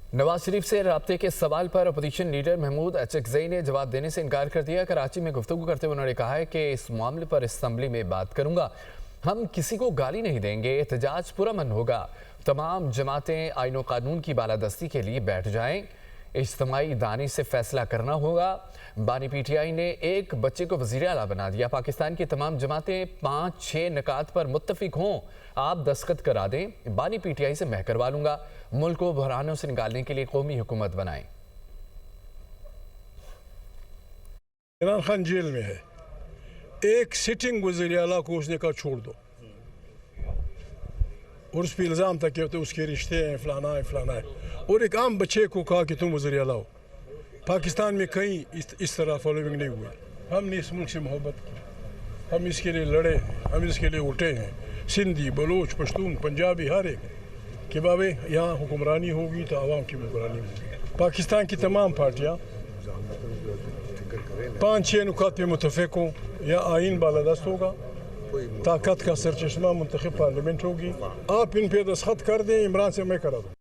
नवाज शरीफ से राब्ते के सवाल पर अपोजिशन लीडर महमूद अचकज़ई ने जवाब देने से इनकार कर दिया। कराची में गुफ्तगू करते हुए उन्होंने कहा है कि इस मामले पर असम्बली में बात करूंगा। हम किसी को गाली नहीं देंगे, एहतजाज पुरअमन होगा। तमाम जमातें आईन व कानून की बालादस्ती के लिए बैठ जाएं। इज्तिमाई दानी से फैसला करना होगा। बानी पीटीआई ने एक बच्चे को वज़ीर आला बना दिया। पाकिस्तान की तमाम जमातें 5-6 निकात पर मुत्तफिक हों, आप दस्तखत करा दें। बानी पीटीआई से मैं करवा लूंगा। मुल्क को बहरानों से निकालने के लिए कौमी हुकूमत बनाएं। इमरान खान जेल में है, एक सिटिंग वज़ीर आला को उसने कहा छोड़ दो और उस पर इल्ज़ाम था कि तो उसके रिश्ते हैं, फलाना है फलाना है, और एक आम बच्चे को कहा कि तुम वज़ीर आला हो। पाकिस्तान में कहीं इस तरह फॉलोइंग नहीं हुई। हमने इस मुल्क से मोहब्बत की, हम इसके लिए लड़े, हम इसके लिए उठे हैं। सिंधी, बलोच, पश्तून, पंजाबी, हर एक कि बाबे यहाँ हुक्मरानी होगी तो आवाम की हुक्मरानी होगी। पाकिस्तान की तमाम पार्टियाँ 5-6 नुकात में मुतफ़िक हों, या आइन बालादस्त होगा, ताकत का सरचश्मा मुंतखब पार्लियामेंट होगी। आप इन पे दस्तखत कर दें, इमरान से मैं करा दूँ।